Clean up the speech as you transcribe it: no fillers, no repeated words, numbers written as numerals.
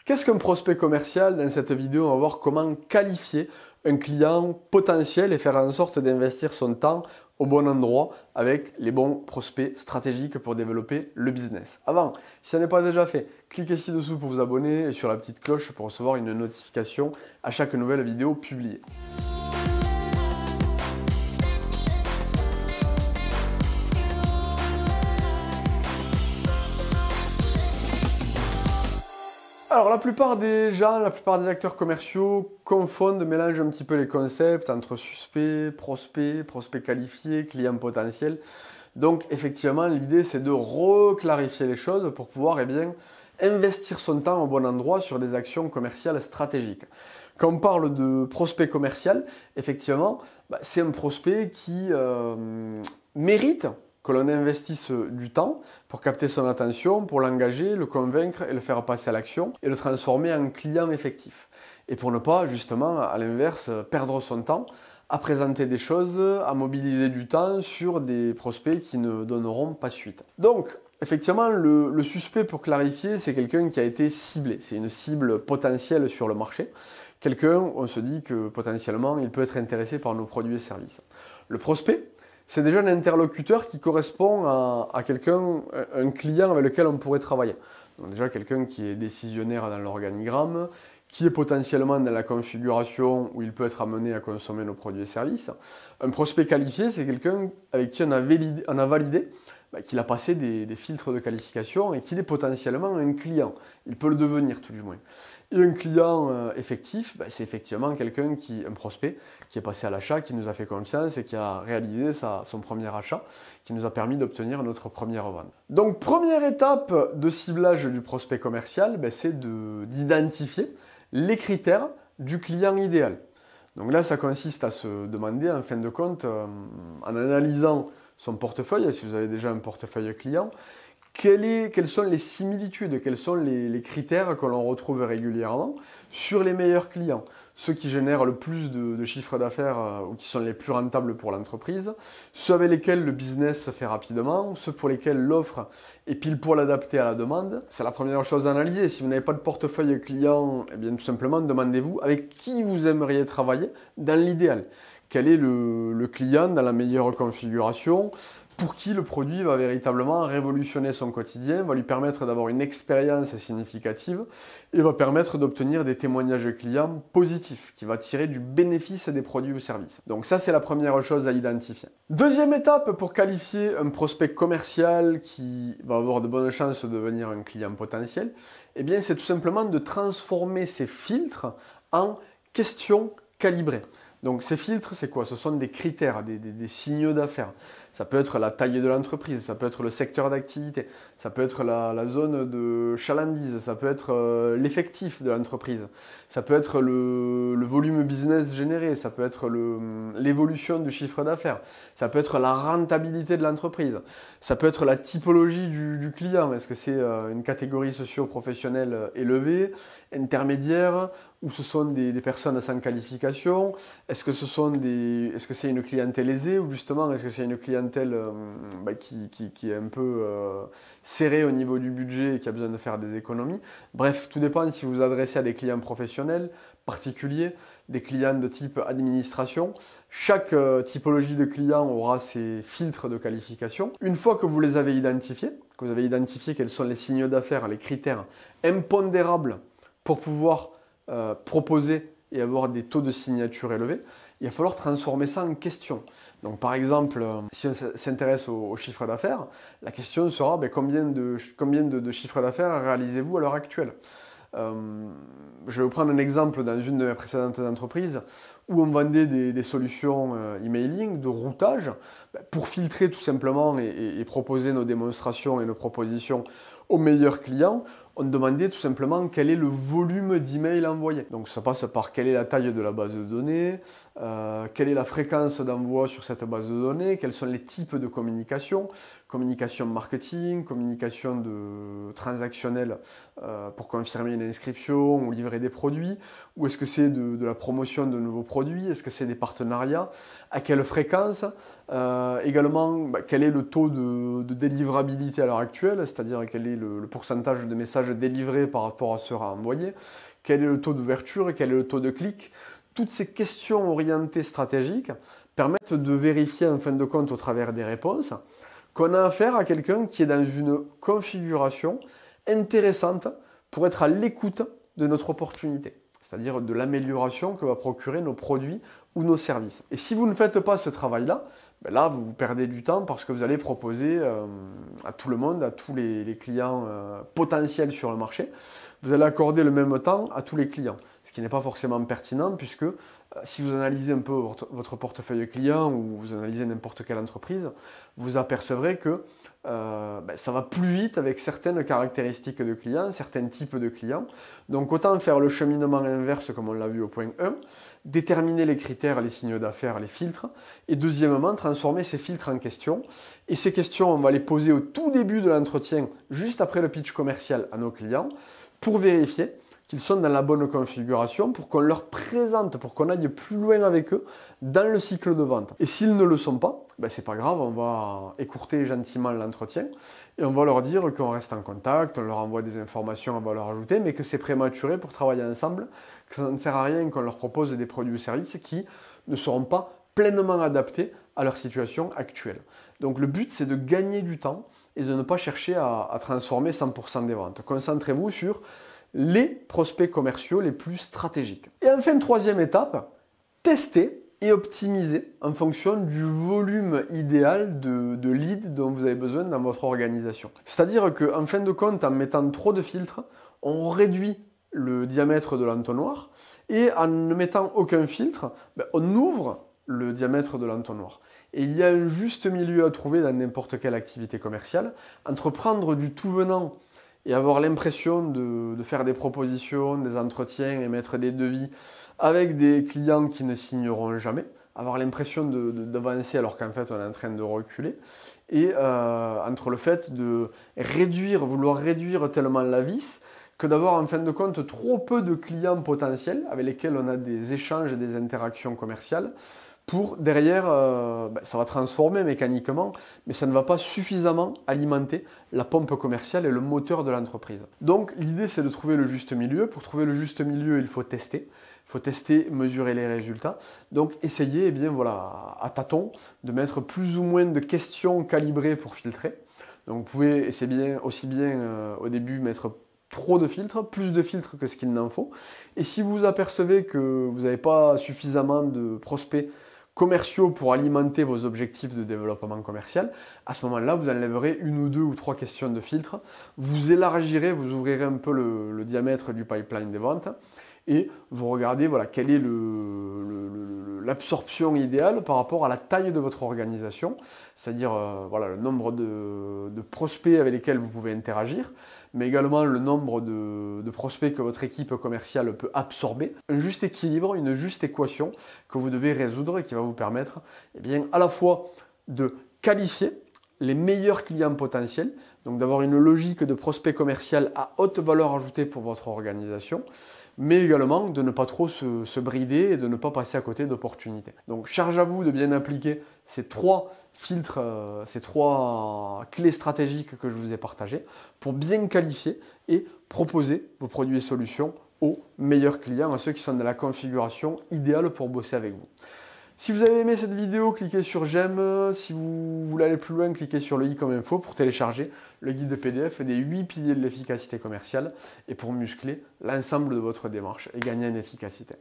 Qu'est-ce qu'un prospect commercial? Dans cette vidéo, on va voir comment qualifier un client potentiel et faire en sorte d'investir son temps au bon endroit avec les bons prospects stratégiques pour développer le business. Avant, si ce n'est pas déjà fait, cliquez ci-dessous pour vous abonner et sur la petite cloche pour recevoir une notification à chaque nouvelle vidéo publiée. Alors la plupart des gens, la plupart des acteurs commerciaux confondent, mélangent un petit peu les concepts entre suspect, prospect qualifié, client potentiel. Donc effectivement, l'idée c'est de reclarifier les choses pour pouvoir investir son temps au bon endroit sur des actions commerciales stratégiques. Quand on parle de prospect commercial, effectivement, c'est un prospect qui mérite que l'on investisse du temps pour capter son attention, pour l'engager, le convaincre et le faire passer à l'action et le transformer en client effectif. Et pour ne pas, justement, à l'inverse, perdre son temps à présenter des choses, à mobiliser du temps sur des prospects qui ne donneront pas suite. Donc, effectivement, le suspect, pour clarifier, c'est quelqu'un qui a été ciblé. C'est une cible potentielle sur le marché. Quelqu'un, on se dit que potentiellement, il peut être intéressé par nos produits et services. Le prospect, c'est déjà un interlocuteur qui correspond à quelqu'un, un client avec lequel on pourrait travailler. Donc déjà quelqu'un qui est décisionnaire dans l'organigramme, qui est potentiellement dans la configuration où il peut être amené à consommer nos produits et services. Un prospect qualifié, c'est quelqu'un avec qui on a validé qu'il a passé des filtres de qualification et qu'il est potentiellement un client. Il peut le devenir tout du moins. Et un client effectif, c'est effectivement un prospect qui est passé à l'achat, qui nous a fait confiance et qui a réalisé son premier achat, qui nous a permis d'obtenir notre première vente. Donc première étape de ciblage du prospect commercial, c'est d'identifier les critères du client idéal. Donc là, ça consiste à se demander, en fin de compte, en analysant son portefeuille, si vous avez déjà un portefeuille client, quelles sont les similitudes, quels sont les critères que l'on retrouve régulièrement sur les meilleurs clients, ceux qui génèrent le plus de chiffre d'affaires ou qui sont les plus rentables pour l'entreprise, ceux avec lesquels le business se fait rapidement, ceux pour lesquels l'offre est pile poil adaptée à la demande. C'est la première chose à analyser. Si vous n'avez pas de portefeuille client, tout simplement demandez-vous avec qui vous aimeriez travailler dans l'idéal. Quel est le client dans la meilleure configuration pour qui le produit va véritablement révolutionner son quotidien, va lui permettre d'avoir une expérience significative et va permettre d'obtenir des témoignages clients positifs, qui va tirer du bénéfice des produits ou services. Donc ça, c'est la première chose à identifier. Deuxième étape pour qualifier un prospect commercial qui va avoir de bonnes chances de devenir un client potentiel, c'est tout simplement de transformer ces filtres en questions calibrées. Donc ces filtres, c'est quoi? Ce sont des critères, des signaux d'affaires. Ça peut être la taille de l'entreprise, ça peut être le secteur d'activité, ça peut être la zone de chalandise, ça peut être l'effectif de l'entreprise, ça peut être le volume business généré, ça peut être l'évolution du chiffre d'affaires, ça peut être la rentabilité de l'entreprise, ça peut être la typologie du client. Est-ce que c'est une catégorie socio-professionnelle élevée, intermédiaire, ou ce sont des personnes sans qualification? Est-ce que c'est une clientèle aisée, ou justement est-ce que c'est une clientèle qui est un peu serrée au niveau du budget et qui a besoin de faire des économies? Bref, tout dépend si vous vous adressez à des clients professionnels, particuliers, des clients de type administration. Chaque typologie de client aura ses filtres de qualification. Une fois que vous les avez identifiés, que vous avez identifié quels sont les signaux d'affaires, les critères impondérables pour pouvoir proposer et avoir des taux de signature élevés, il va falloir transformer ça en question. Donc par exemple, si on s'intéresse au chiffre d'affaires, la question sera combien de chiffre d'affaires réalisez-vous à l'heure actuelle? Je vais vous prendre un exemple dans une de mes précédentes entreprises où on vendait des solutions emailing, de routage, pour filtrer tout simplement et proposer nos démonstrations et nos propositions aux meilleurs clients. On demandait tout simplement quel est le volume d'emails envoyés. Donc ça passe par quelle est la taille de la base de données, quelle est la fréquence d'envoi sur cette base de données, quels sont les types de communication, communication marketing, communication transactionnelle pour confirmer une inscription ou livrer des produits, ou est-ce que c'est de la promotion de nouveaux produits, est-ce que c'est des partenariats, à quelle fréquence, également quel est le taux de délivrabilité à l'heure actuelle, c'est-à-dire quel est le pourcentage de messages délivrés par rapport à ceux à envoyer, quel est le taux d'ouverture et quel est le taux de clic. Toutes ces questions orientées stratégiques permettent de vérifier en fin de compte au travers des réponses qu'on a affaire à quelqu'un qui est dans une configuration intéressante pour être à l'écoute de notre opportunité, c'est-à-dire de l'amélioration que va procurer nos produits ou nos services. Et si vous ne faites pas ce travail-là, là vous perdez du temps parce que vous allez proposer à tout le monde, à tous les clients potentiels sur le marché, vous allez accorder le même temps à tous les clients. Ce qui n'est pas forcément pertinent puisque si vous analysez un peu votre portefeuille client ou vous analysez n'importe quelle entreprise, vous apercevrez que ça va plus vite avec certaines caractéristiques de clients, certains types de clients. Donc autant faire le cheminement inverse comme on l'a vu au point 1, déterminer les critères, les signaux d'affaires, les filtres, et deuxièmement, transformer ces filtres en questions. Et ces questions, on va les poser au tout début de l'entretien, juste après le pitch commercial à nos clients, pour vérifier qu'ils sont dans la bonne configuration, pour qu'on leur présente, pour qu'on aille plus loin avec eux dans le cycle de vente. Et s'ils ne le sont pas, c'est pas grave, on va écourter gentiment l'entretien et on va leur dire qu'on reste en contact, on leur envoie des informations à valeur ajoutée, mais que c'est prématuré pour travailler ensemble, que ça ne sert à rien qu'on leur propose des produits ou services qui ne seront pas pleinement adaptés à leur situation actuelle. Donc le but, c'est de gagner du temps et de ne pas chercher à transformer 100% des ventes. Concentrez-vous sur les prospects commerciaux les plus stratégiques. Et enfin, troisième étape, tester et optimiser en fonction du volume idéal de leads dont vous avez besoin dans votre organisation. C'est-à-dire qu'en fin de compte, en mettant trop de filtres, on réduit le diamètre de l'entonnoir et en ne mettant aucun filtre, on ouvre le diamètre de l'entonnoir. Et il y a un juste milieu à trouver dans n'importe quelle activité commerciale entre prendre du tout venant et avoir l'impression de faire des propositions, des entretiens, émettre des devis avec des clients qui ne signeront jamais, avoir l'impression d'avancer alors qu'en fait on est en train de reculer, et entre le fait de vouloir réduire tellement la vis, que d'avoir en fin de compte trop peu de clients potentiels avec lesquels on a des échanges et des interactions commerciales, pour derrière, ça va transformer mécaniquement, mais ça ne va pas suffisamment alimenter la pompe commerciale et le moteur de l'entreprise. Donc l'idée, c'est de trouver le juste milieu. Pour trouver le juste milieu, il faut tester. Il faut tester, mesurer les résultats. Donc essayez à tâtons de mettre plus ou moins de questions calibrées pour filtrer. Donc vous pouvez aussi bien au début mettre trop de filtres, plus de filtres que ce qu'il n'en faut. Et si vous apercevez que vous n'avez pas suffisamment de prospects commerciaux pour alimenter vos objectifs de développement commercial, à ce moment-là, vous enlèverez une ou deux ou trois questions de filtres, vous élargirez, vous ouvrirez un peu le diamètre du pipeline des ventes et vous regardez quelle est l'absorption idéale par rapport à la taille de votre organisation, c'est-à-dire le nombre de prospects avec lesquels vous pouvez interagir, mais également le nombre de prospects que votre équipe commerciale peut absorber. Un juste équilibre, une juste équation que vous devez résoudre et qui va vous permettre à la fois de qualifier les meilleurs clients potentiels, donc d'avoir une logique de prospect commercial à haute valeur ajoutée pour votre organisation, mais également de ne pas trop se brider et de ne pas passer à côté d'opportunités. Donc charge à vous de bien appliquer ces trois filtres, ces trois clés stratégiques que je vous ai partagées pour bien qualifier et proposer vos produits et solutions aux meilleurs clients, à ceux qui sont dans la configuration idéale pour bosser avec vous. Si vous avez aimé cette vidéo, cliquez sur j'aime. Si vous voulez aller plus loin, cliquez sur le i comme info pour télécharger le guide PDF des 8 piliers de l'efficacité commerciale et pour muscler l'ensemble de votre démarche et gagner en efficacité.